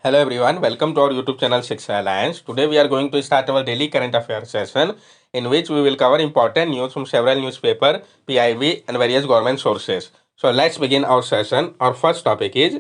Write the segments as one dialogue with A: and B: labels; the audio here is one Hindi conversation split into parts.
A: Hello everyone, welcome to our YouTube channel Shiksha Alliance. Today we are going to start our daily current affairs session in which we will cover important news from several newspaper, PIB and various government sources. So let's begin our session. Our first topic is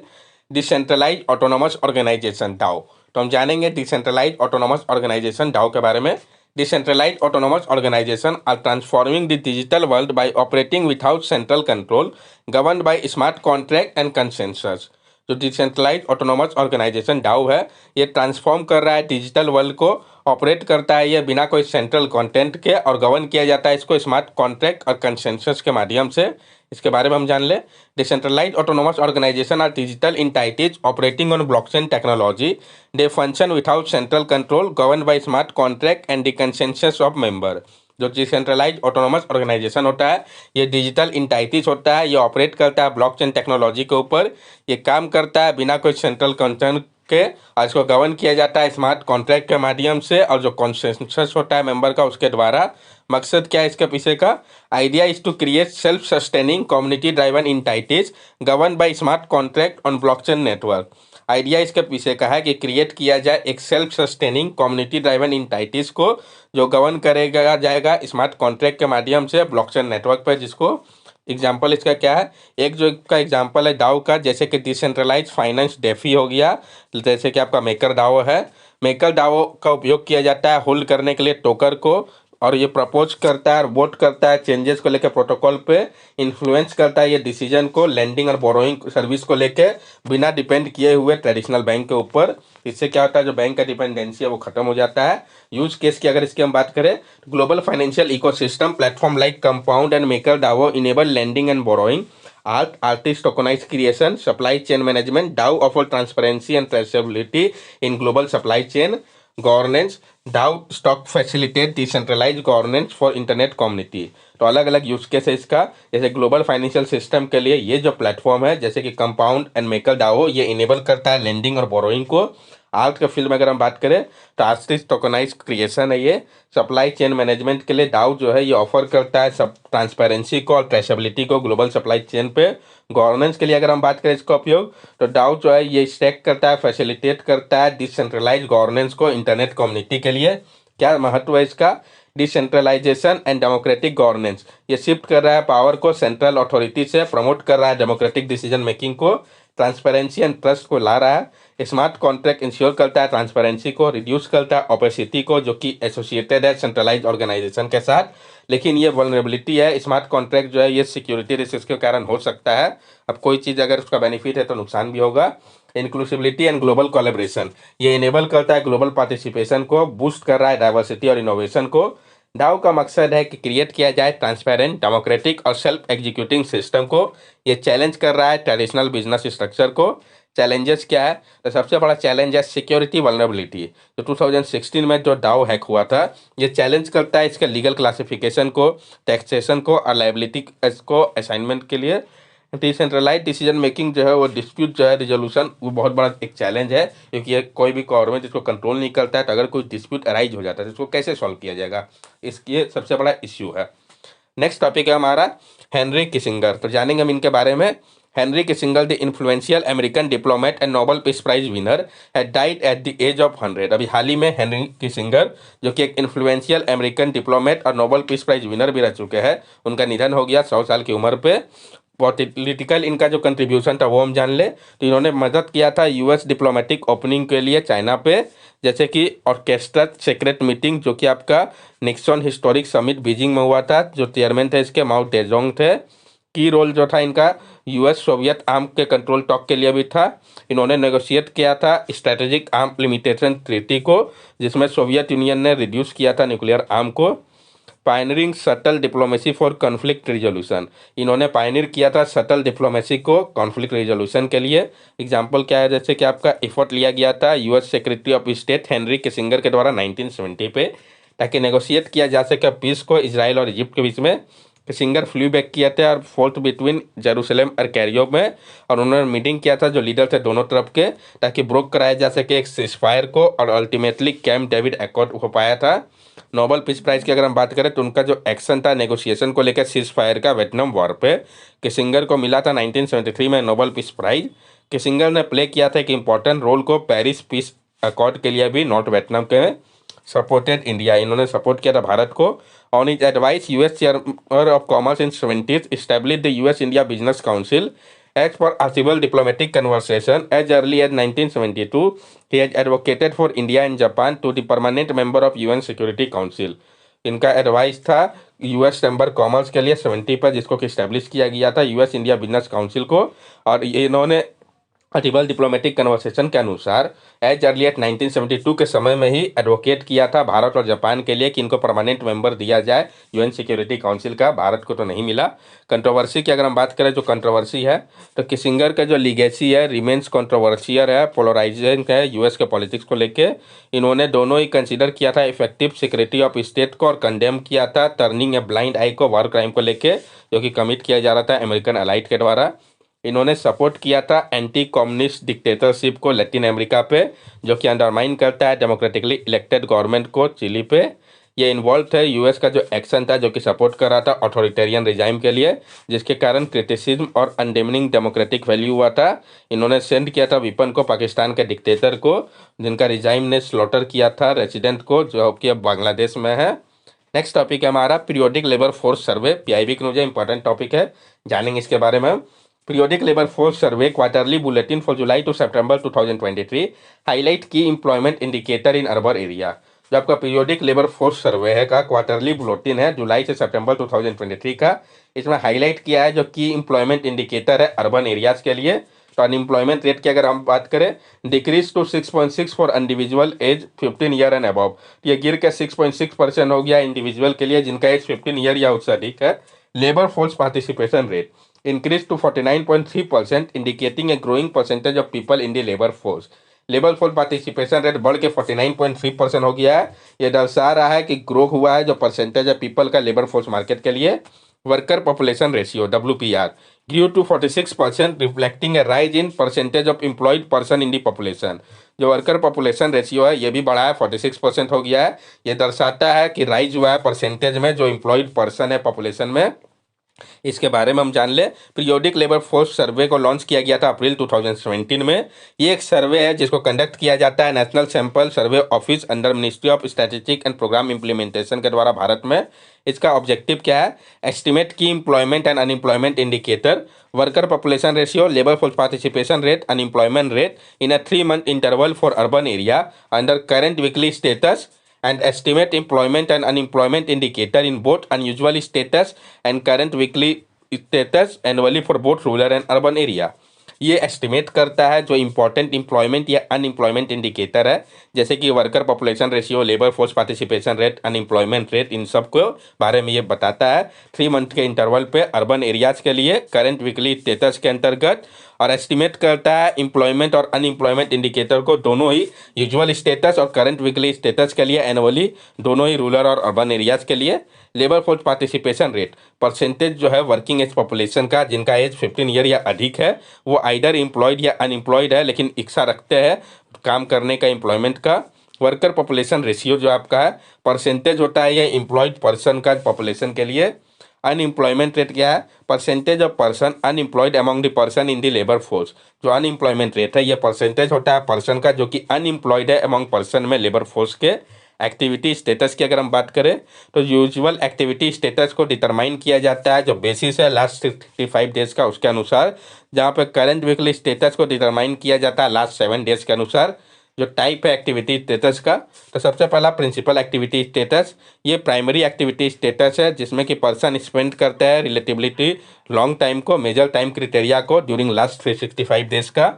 A: Decentralized Autonomous Organization DAO. तो हम जानेंगे Decentralized Autonomous Organization DAO के बारे में. Decentralized Autonomous Organization are transforming the digital world by operating without central control, governed by smart contract and consensus. जो डिसेंट्रलाइज ऑटोनोमस ऑर्गेनाइजेशन डाउ है, ये ट्रांसफॉर्म कर रहा है डिजिटल वर्ल्ड को, ऑपरेट करता है ये बिना कोई सेंट्रल कंटेंट के और गवर्न किया जाता है इसको स्मार्ट कॉन्ट्रैक्ट और कंसेंसस के माध्यम से. इसके बारे में हम जान ले. Decentralise autonomous organisation are digital entities operating on blockchain technology. They function without central control, govern by smart contract and the consensus of member. जो डिसेंट्रलाइज ऑटोनोमस ऑर्गेनाइजेशन होता है, ये डिजिटल इंटाइटीज होता है, ये ऑपरेट करता है ब्लॉकचेन टेक्नोलॉजी के ऊपर, ये काम करता है बिना कोई सेंट्रल कंसर्न के और इसको गवर्न किया जाता है स्मार्ट कॉन्ट्रैक्ट के माध्यम से और जो कॉन्सेंसस होता है मेंबर का उसके द्वारा. मकसद क्या है इसके पीछे का? Idea is to create self sustaining community driven entities govern by smart contract on blockchain network. Idea इसके पीछे का है कि क्रिएट किया जाए एक self sustaining community driven entities को जो गवर्न करेगा जाएगा स्मार्ट कॉन्ट्रैक्ट के माध्यम से ब्लॉकचेन नेटवर्क पर. जिसको एग्जांपल इसका क्या है? एक जो का एग्जांपल है डाओ का, जैसे कि डिसेंट्रलाइज फाइनेंस डेफी हो गया, जैसे कि आपका मेकर डाओ है. मेकर डाओ का उपयोग किया जाता है होल्ड करने के लिए टोकर को, और ये प्रपोज करता है और वोट करता है चेंजेस को लेकर प्रोटोकॉल पे, इन्फ्लुएंस करता है ये डिसीजन को लेंडिंग और बोरोइंग सर्विस को लेकर बिना डिपेंड किए हुए ट्रेडिशनल बैंक के ऊपर. इससे क्या होता है, जो बैंक का डिपेंडेंसी है वो खत्म हो जाता है. यूज केस की अगर इसकी हम बात करें, global financial ecosystem platform like Compound and Maker DAO enable lending and borrowing. Artist tokenized creation, supply chain management. DAO offer transparency and traceability in global supply chain governance. DAO stock facilitate decentralized governance for internet community. तो अलग अलग यूज केस है इसका. जैसे ग्लोबल फाइनेंशियल सिस्टम के लिए ये जो प्लेटफॉर्म है, जैसे कि कंपाउंड एंड मेकर डाओ, ये इनेबल करता है लेंडिंग और बोरोइंग को. आर्ट के फील्ड में अगर हम बात करें तो आर्टिस्ट टोकनाइज क्रिएशन है ये. सप्लाई चेन मैनेजमेंट के लिए डाउ जो है ये ऑफर करता है सब ट्रांसपेरेंसी को और ट्रेसेबिलिटी को ग्लोबल सप्लाई चेन पे. गवर्नेंस के लिए अगर हम बात करें इसका उपयोग, तो डाउ जो है ये स्टैक करता है, फैसिलिटेट करता है डिसेंट्रलाइज गवर्नेंस को इंटरनेट कम्युनिटी के लिए. क्या महत्व है इसका? Decentralization and democratic governance. ये शिफ्ट कर रहा है पावर को सेंट्रल अथॉरिटी से, प्रमोट कर रहा है डेमोक्रेटिक डिसीजन मेकिंग को, ट्रांसपेरेंसी एंड ट्रस्ट को ला रहा है. स्मार्ट कॉन्ट्रैक्ट इंश्योर करता है ट्रांसपेरेंसी को, रिड्यूस करता है ओपेसिटी को जो कि एसोसिएटेड है सेंट्रलाइज ऑर्गेनाइजेशन के साथ. लेकिन ये वल्नरेबिलिटी है, स्मार्ट कॉन्ट्रैक्ट जो है ये सिक्योरिटी रिस्क के कारण हो सकता है. अब कोई चीज़ अगर उसका बेनिफिट है तो नुकसान भी होगा. इंक्लूसिविटी एंड ग्लोबल कोलैबोरेशन, ये इनेबल करता है ग्लोबल पार्टिसिपेशन को, बूस्ट कर रहा है डाइवर्सिटी और इनोवेशन को. डाओ का मकसद है कि क्रिएट किया जाए ट्रांसपेरेंट, डेमोक्रेटिक और सेल्फ एग्जीक्यूटिंग सिस्टम को. ये चैलेंज कर रहा है ट्रेडिशनल बिजनेस स्ट्रक्चर को. चैलेंजेस क्या है? तो सबसे बड़ा चैलेंज है सिक्योरिटी वल्नरेबिलिटी. तो 2016 में जो डाओ हैक हुआ था, ये चैलेंज करता है इसके लीगल क्लासिफिकेशन को, टैक्सेशन को और लाइबिलिटी को असाइनमेंट के लिए. डिसेंट्रलाइज डिसीजन मेकिंग जो है वो डिस्प्यूट जो है रिजोल्यूशन वो बहुत बड़ा एक चैलेंज है, क्योंकि ये कोई भी गवर्नमेंट इसको कंट्रोल नहीं करता है. तो अगर कोई डिस्प्यूट अराइज हो जाता है तो इसको कैसे सॉल्व किया जाएगा, इसकी सबसे बड़ा इश्यू है. नेक्स्ट टॉपिक है हमारा हेनरी किसिंगर. तो जानेंगे हम इनके बारे में. Henry Kissinger, the influential American diplomat and Nobel peace prize winner, had died at the age of 100. अभी हाल ही में हेनरी किसिंगर, जो कि एक इन्फ्लुएंशियल अमेरिकन डिप्लोमेट और नोबेल पीस प्राइज विनर भी रह चुके हैं, उनका निधन हो गया 100 साल की उम्र पे. पॉलिटिकल इनका जो कंट्रीब्यूशन था वो हम जान ले. तो इन्होंने मदद किया था यूएस डिप्लोमेटिक ओपनिंग के लिए चाइना पे, जैसे कि ऑर्केस्ट्रा सीक्रेट मीटिंग जो कि आपका निक्सन हिस्टोरिक समिट बीजिंग में हुआ था. जो चेयरमैन थे इसके माओ जेडोंग थे. की रोल जो था इनका यूएस सोवियत आर्म के कंट्रोल टॉक के लिए भी था. इन्होंने नेगोशिएट किया था स्ट्रेटेजिक आर्म लिमिटेशन ट्रीटी को, जिसमें सोवियत यूनियन ने रिड्यूस किया था न्यूक्लियर आर्म को. Pioneering subtle diplomacy for conflict resolution, इन्होंने पायनियर किया था सटल डिप्लोमेसी को कॉन्फ्लिक्ट रिजोल्यूशन के लिए. एग्जांपल क्या है? जैसे कि आपका एफर्ट लिया गया था US secretary of state Henry Kissinger के द्वारा 1970 पे, ताकि नेगोशिएट किया जा सके पीस को इजराइल और इजिप्ट के बीच में. किसिंगर फ्लू बैक किया था और फोर्थ बिटवीन जेरूसलम और कैरियो में, और उन्होंने मीटिंग किया था जो लीडर थे दोनों तरफ के, ताकि ब्रोक कराया जा सके एक सीजफायर को, और अल्टीमेटली कैंप डेविड एकॉर्ड हो पाया था. नोबेल पीस प्राइज की अगर हम बात करें तो उनका जो एक्शन था नेगोशिएशन को लेकर सीज फायर का वियतनाम वॉर पे, किसिंगर को मिला था 1973 में नोबेल पीस प्राइज. किसिंगर ने प्ले किया था एक इम्पॉर्टेंट रोल को पेरिस पीस अकॉर्ड के लिए भी, नॉट वियतनाम के सपोर्टेड इंडिया, इन्होंने सपोर्ट किया था भारत को। On is advice US chairman of commerce in 70s established the US India Business Council as per a civil diplomatic conversation as early as 1972. He has advocated for India and Japan to the permanent member of UN Security Council. इनका एडवाइस था यूएस चैम्बर कॉमर्स के लिए 70 पर, जिसको कि स्टैब्लिश किया गया था यूएस इंडिया बिजनेस काउंसिल को। और इन्होंने सिविल डिप्लोमेटिक कन्वर्सेशन के अनुसार एज अर्ली एट 1972 के समय में ही एडवोकेट किया था भारत और जापान के लिए कि इनको परमानेंट मेंबर दिया जाए यूएन सिक्योरिटी काउंसिल का। भारत को तो नहीं मिला। कंट्रोवर्सी की अगर हम बात करें, जो कंट्रोवर्सी है, तो किसिंगर का जो लीगेसी है रिमेन्स कंट्रोवर्शियल है, पोलराइजिंग है यूएस के पॉलिटिक्स को लेके। इन्होंने दोनों ही कंसिडर किया था इफेक्टिव सिक्योरिटी ऑफ स्टेट को, और कंडेम किया था टर्निंग ए ब्लाइंड आई को वॉर क्राइम को लेके, जो कि कमिट किया जा रहा था अमेरिकन अलाइड के द्वारा। इन्होंने सपोर्ट किया था एंटी कम्युनिस्ट डिक्टेटरशिप को लैटिन अमेरिका पे, जो कि अंडरमाइन करता है डेमोक्रेटिकली इलेक्टेड गवर्नमेंट को चिली पे। ये इन्वॉल्व थे यूएस का जो एक्शन था, जो कि सपोर्ट कर रहा था ऑथोरिटेरियन रिजाइम के लिए, जिसके कारण क्रिटिसिज्म और अंडेमनिंग डेमोक्रेटिक वैल्यू हुआ था। इन्होंने सेंड किया था वेपन को पाकिस्तान के डिक्टेटर को, जिनका रिजाइम ने स्लॉटर किया था रेसिडेंट को, जो कि अब बांग्लादेश में है। नेक्स्ट टॉपिक है हमारा periodic labour force survey, PIB के मुझे इंपॉर्टेंट टॉपिक है, जानेंगे इसके बारे में। Periodic Labor Force Survey Quarterly Bulletin for July to September 2023 highlight key employment indicator in urban area। जो आपका पीरियोडिक लेबर फोर्स सर्वे है का क्वार्टरली बुलेटिन है जुलाई से सितंबर 2023 का, इसमें हाईलाइट किया है जो की एम्प्लॉयमेंट इंडिकेटर है अर्बन एरियाज के लिए। तो अनएम्प्लॉयमेंट रेट की अगर हम बात करें, decrease to 6.6 for individual age 15 year and above, ये गिर के 6.6% हो गया इंडिविजुअल के लिए जिनका एज 15 ईयर या उससे अधिक है। Labour force participation rate increased to 49.3%, indicating a growing percentage of people in the labor force। Labour force participation rate बढ़ के 49.3% हो गया है। ये दर्शा रहा है कि ग्रो हुआ है जो परसेंटेज है पीपल का लेबर फोर्स मार्केट के लिए। Worker population ratio WPR grew to 46%, reflecting A rise in percentage of employed person in the population. जो वर्कर पॉपुलेशन रेशियो है ये भी बढ़ा है, 46% हो गया है। ये दर्शाता है कि राइज हुआ है परसेंटेज में जो एम्प्लॉयड पर्सन है पॉपुलेशन में। इसके बारे में हम जान ले। पीरियोडिक लेबर फोर्स सर्वे को लॉन्च किया गया था अप्रैल 2017 में। ये एक सर्वे है जिसको कंडक्ट किया जाता है national sample survey office under ministry of statistics and programme implementation के द्वारा भारत में। इसका ऑब्जेक्टिव क्या है? एस्टिमेट की employment and unemployment indicator, worker population ratio, labour force participation rate, unemployment rate in a 3-month interval for urban area under current weekly status, and estimate employment and unemployment indicator in both unusual status and current weekly status annually for both rural and urban area। ये एस्टिमेट करता है जो इंपॉर्टेंट एम्प्लॉयमेंट या अनएम्प्लॉयमेंट इंडिकेटर है, जैसे कि worker population ratio, labour force participation rate, unemployment rate, इन सब को बारे में ये बताता है 3 मंथ के इंटरवल पे अर्बन एरियाज के लिए करंट वीकली स्टेटस के अंतर्गत। और एस्टिमेट करता है एम्प्लॉयमेंट और अनएम्प्लॉयमेंट इंडिकेटर को दोनों ही यूजुअल स्टेटस और करंट वीकली स्टेटस के लिए एनुअली, दोनों ही रूरल और अर्बन एरियाज के लिए। Labour force participation rate percentage जो है वर्किंग एज पॉपुलेशन का जिनका एज 15 ईयर या अधिक है, वो आइदर एम्प्लॉयड या अनएम्प्लॉयड है लेकिन इच्छा रखते हैं काम करने का एम्प्लॉयमेंट का। वर्कर पॉपुलेशन रेशियो जो आपका है परसेंटेज होता है ये एम्प्लॉयड पर्सन का पॉपुलेशन के लिए। अनएम्प्लॉयमेंट रेट क्या है? Percentage of person unemployed among the person in the labour force. जो अनएम्प्लॉयमेंट रेट है ये परसेंटेज होता है पर्सन का जो कि अनएम्प्लॉयड है अमंग पर्सन में लेबर फोर्स के। एक्टिविटी स्टेटस की अगर हम बात करें तो यूजुअल एक्टिविटी स्टेटस को डिटरमाइन किया जाता है जो बेसिस है लास्ट 65 डेज का उसके अनुसार, जहाँ पे करंट वीकली स्टेटस को डिटरमाइन किया जाता है लास्ट 7 डेज के अनुसार। जो टाइप है एक्टिविटी स्टेटस का, तो सबसे पहला प्रिंसिपल एक्टिविटी स्टेटस, ये प्राइमरी एक्टिविटी स्टेटस है जिसमें कि पर्सन स्पेंड करता है रिलेटिवलिटी लॉन्ग टाइम को, मेजर टाइम क्राइटेरिया को ड्यूरिंग लास्ट 365 डेज का।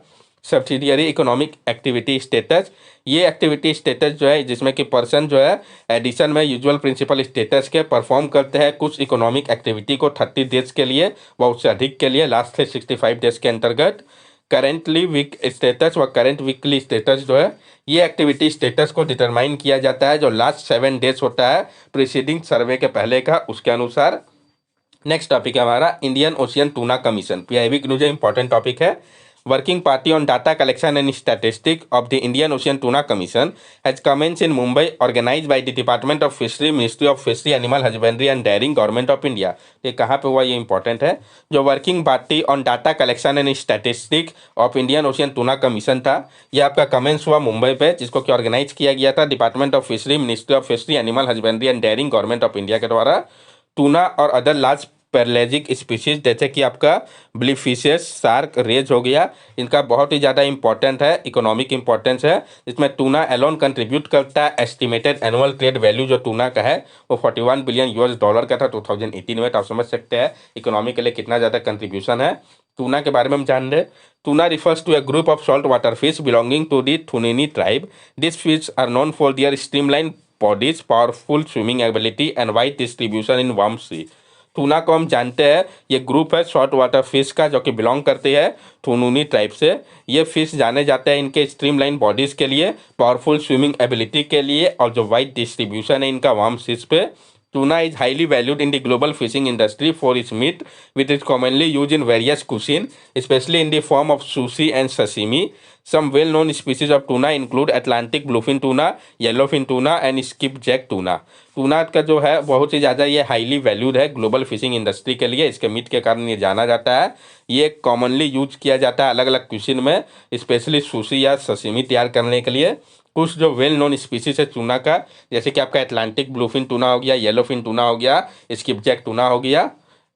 A: सब्सिडियरी इकोनॉमिक एक्टिविटी स्टेटस, ये एक्टिविटी स्टेटस जो है जिसमें कि पर्सन जो है एडिशन में यूजुअल प्रिंसिपल स्टेटस के परफॉर्म करते हैं कुछ इकोनॉमिक एक्टिविटी को 30 डेज के लिए व उससे अधिक के लिए लास्ट 365 डेज के अंतर्गत। करेंटली वीक स्टेटस व करेंट वीकली स्टेटस जो है ये एक्टिविटी स्टेटस को डिटरमाइन किया जाता है जो लास्ट 7 डेज होता है प्रीसीडिंग सर्वे के पहले का उसके अनुसार। नेक्स्ट टॉपिक है हमारा Indian ocean tuna commission, PIB के लिए इंपॉर्टेंट टॉपिक है। Working Party on Data Collection and Statistics of the Indian Ocean Tuna Commission has commenced in Mumbai, organized by the Department of Fishery, Ministry of Fishery, Animal Husbandry and Dairying, Government of India। ये कहाँ पे हुआ, ये इंपॉर्टेंट है। जो working party on data collection and statistic of Indian ocean tuna commission था, ये आपका कमेंस हुआ मुंबई पे, जिसको कि ऑर्गेनाइज किया गया था department of fishery, ministry of fishery, animal husbandry and dairying, government of India के द्वारा। टूना और अदर लार्ज पैरालेजिक स्पीशीज जैसे कि आपका ब्लिप फिशेस, शार्क, रेज हो गया, इनका बहुत ही ज़्यादा इंपॉर्टेंट है, इकोनॉमिक इंपॉर्टेंस है। इसमें टूना एलोन कंट्रीब्यूट करता है। एस्टिमेटेड एनुअल ट्रेड वैल्यू जो टूना का है वो $41 बिलियन का था 2018 में। तो आप समझ सकते हैं इकोनॉमी के लिए कितना ज़्यादा कंट्रीब्यूशन है। टूना के बारे में हम जान रहे। Tuna refers to a group of saltwater fish belonging to the Thunini tribe. These fish are known for their streamlined bodies, powerful swimming ability and wide distribution in warm sea. Tuna को हम जानते हैं, ये ग्रुप है सॉल्ट वाटर फिश का जो कि बिलोंग करती है थुनुनी ट्राइब से। ये फिश जाने जाते हैं इनके स्ट्रीमलाइन बॉडीज़ के लिए, पावरफुल स्विमिंग एबिलिटी के लिए और जो वाइड डिस्ट्रीब्यूशन है इनका वार्म सीज पे। Tuna is highly valued in the global fishing industry for its meat, which is commonly used in various cuisine, especially in the form of sushi and sashimi. Some well-known species of tuna include Atlantic bluefin tuna, yellowfin tuna, and skipjack tuna. Tuna का जो है बहुत ही ज़्यादा ये हाईली वैल्यूड है ग्लोबल फिशिंग इंडस्ट्री के लिए, इसके मीट के कारण ये जाना जाता है। ये कॉमनली यूज किया जाता है अलग अलग क्विजिन में, स्पेशली सुशी या सशिमी तैयार करने के लिए। कुछ जो वेल नोन स्पीसीज है टूना का, जैसे कि आपका एटलांटिक ब्लूफिन टूना हो गया, येलोफिन टूना हो गया, स्किपजैक टूना हो गया।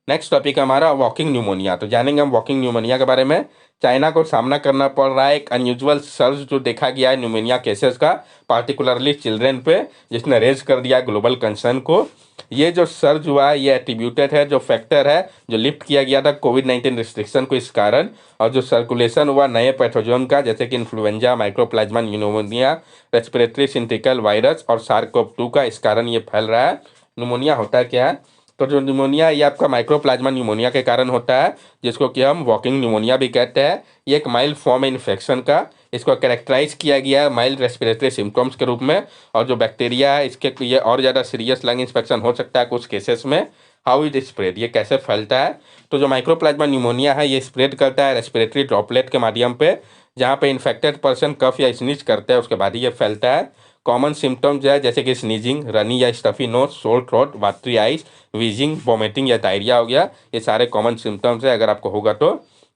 A: नेक्स्ट टॉपिक हमारा वॉकिंग न्यूमोनिया। तो जानेंगे हम वॉकिंग न्यूमोनिया के बारे में। चाइना को सामना करना पड़ रहा है एक अनयूजुअल सर्ज जो देखा गया है न्यूमोनिया केसेस का, पार्टिकुलरली चिल्ड्रेन पे, जिसने रेज कर दिया ग्लोबल कंसर्न को। ये जो सर्ज हुआ है ये एट्रीब्यूटेड है, जो फैक्टर है जो लिफ्ट किया गया था कोविड-19 रिस्ट्रिक्शन को इस कारण, और जो सर्कुलेशन हुआ नए पैथोजन का जैसे कि influenza, mycoplasma pneumonia, respiratory syncytial virus और सार्स-CoV-2 का, इस कारण ये फैल रहा है। न्यूमोनिया होता है क्या है? तो जो न्यूमोनिया ये आपका माइक्रोप्लाज्मा न्यूमोनिया के कारण होता है, जिसको कि हम वॉकिंग न्यूमोनिया भी कहते हैं। ये एक माइल्ड फॉर्म है इन्फेक्शन का। इसको कैरेक्टराइज किया गया है माइल्ड रेस्पिरेटरी सिम्टम्स के रूप में, और जो बैक्टीरिया है इसके ये और ज़्यादा सीरियस लंग इन्फेक्शन हो सकता है कुछ केसेस में। हाउ इट स्प्रेड, ये कैसे फैलता है? तो जो माइक्रोप्लाज्मा न्यूमोनिया है ये स्प्रेड करता है रेस्पिरेटरी ड्रॉपलेट के माध्यम पे, जहाँ पे इन्फेक्टेड पर्सन कफ या स्नीज करते हैं उसके बाद ही ये फैलता है। कॉमन सिम्टम्स है जैसे कि स्नीजिंग, रनी या stuffy nose, sore throat, watery eyes, wheezing, vomiting या डायरिया हो गया, ये सारे कॉमन सिम्टम्स है अगर आपको होगा तो।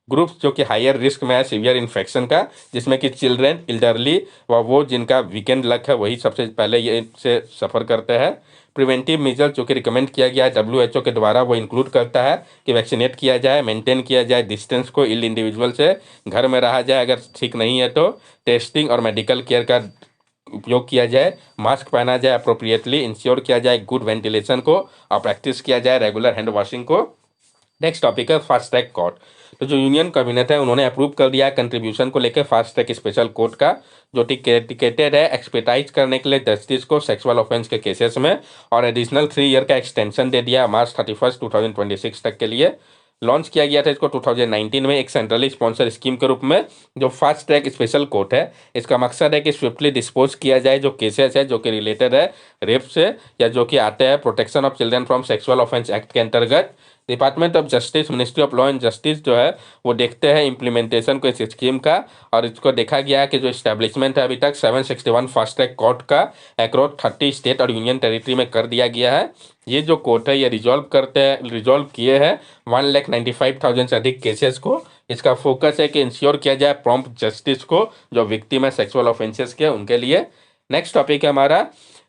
A: ग्रुप्स जो कि हायर रिस्क में है सीवियर इन्फेक्शन का, जिसमें कि चिल्ड्रेन, एल्डरली व वो जिनका वीकेंड लक है वही सबसे पहले ये से सफ़र करते हैं। प्रिवेंटिव मेजर जो कि रिकमेंड किया गया है WHO के द्वारा वो इंक्लूड करता है कि वैक्सीनेट किया जाए, मेंटेन किया जाए डिस्टेंस को इल इंडिविजुअल से, घर में रहा जाए अगर ठीक नहीं है तो, टेस्टिंग और मेडिकल केयर का उपयोग किया जाए, मास्क पहना जाए अप्रोप्रिएटली, इंश्योर किया जाए गुड वेंटिलेशन को, और प्रैक्टिस किया जाए रेगुलर हैंड वॉशिंग को। नेक्स्ट टॉपिक है फास्ट ट्रैक कोर्ट। तो जो यूनियन कैबिनेट है उन्होंने अप्रूव कर दिया कंट्रीब्यूशन को लेकर फास्ट ट्रैक स्पेशल कोर्ट का, जो डेडिकेटेड है एक्सपर्टाइज करने के लिए जस्टिस को सेक्सुअल ऑफेंस के केसेस में, और एडिशनल 3 ईयर का एक्सटेंशन दे दिया मार्च 31, 2026 तक के लिए। लॉन्च किया गया था इसको 2019 में एक सेंट्रली स्पॉन्सर स्कीम के रूप में। जो फास्ट ट्रैक स्पेशल कोर्ट है इसका मकसद है कि स्विफ्टली डिस्पोज किया जाए जो केसेस है जो कि रिलेटेड है रेप से, या जो कि आते हैं protection of children from sexual offence act के अंतर्गत। Department of justice, ministry of law and justice जो है वो देखते हैं इम्प्लीमेंटेशन को इस स्कीम का, और इसको देखा गया है कि जो इस्टेब्लिशमेंट है अभी तक 761 फास्ट ट्रैक कोर्ट का अक्रॉस 30 स्टेट और यूनियन टेरिटरी में कर दिया गया है। ये जो कोर्ट है ये रिजॉल्व किए हैं 1,95,000 से अधिक केसेस को। इसका फोकस है कि इंश्योर किया जाए प्रॉम्प्ट जस्टिस को जो विक्टिम है सेक्सुअल ऑफेंसेस के उनके लिए। नेक्स्ट टॉपिक है हमारा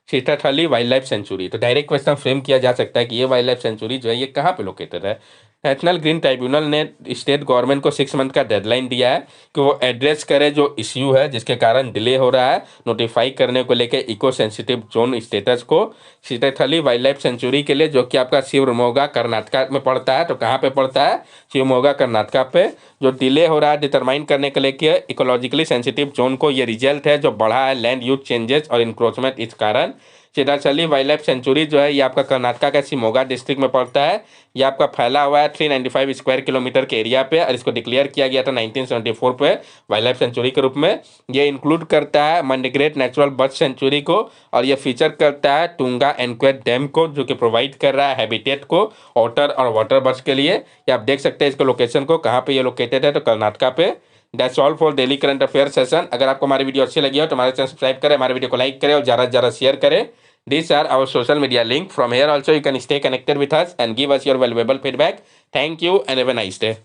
A: सीताथली वाइल्ड लाइफ सेंचुरी। तो डायरेक्ट क्वेश्चन फ्रेम किया जा सकता है कि ये वाइल्ड लाइफ सेंचुरी जो है ये कहाँ पे लोकेटेड है। नेशनल ग्रीन ट्राइब्यूनल ने स्टेट गवर्नमेंट को 6 मंथ का डेडलाइन दिया है कि वो एड्रेस करे जो इश्यू है जिसके कारण डिले हो रहा है नोटिफाई करने को लेके इको सेंसिटिव जोन स्टेटस को। सीताथली वाइल्ड लाइफ सेंचुरी के लिए जो कि आपका शिवमोगा कर्नाटका में पड़ता है, तो कहाँ पे पड़ता है? शिवमोगा कर्नाटका पे। जो डिले हो रहा है डिटरमाइन करने के लिए कि इकोलॉजिकली सेंसिटिव जोन को, ये रिजल्ट है जो बढ़ा है लैंड यूज चेंजेस और इंक्रोचमेंट इस कारण। सीताथली वाइल्ड लाइफ सेंचुरी जो है ये आपका कर्नाटका का शिवमोगा डिस्ट्रिक्ट में पड़ता है। ये आपका फैला हुआ है 395 स्क्वायर किलोमीटर के एरिया पे, और इसको डिक्लेयर किया गया था 1974 पे वाइल्ड लाइफ सेंचुरी के रूप में। ये इंक्लूड करता है मंडग्रेट नेचुरल बर्ड सेंचुरी को, और ये फीचर करता है टूंगा एनक्वेट डैम को जो कि प्रोवाइड कर रहा है हैबिटेट को ऑटर और वाटर बर्ड्स के लिए। ये आप देख सकते हैं इसको लोकेशन को, कहाँ पे ये लोकेटेड है तो कर्नाटका पे। That's all for daily current affair session. अगर आपको हमारी वीडियो अच्छी लगी हो तो हमारे चैनल सब्सक्राइब करें, हमारे वीडियो को लाइक करें और ज़्यादा से ज़्यादा शेयर करें। These are our social media link. From here also you can stay connected with us and give us your valuable feedback. Thank you and have a nice day.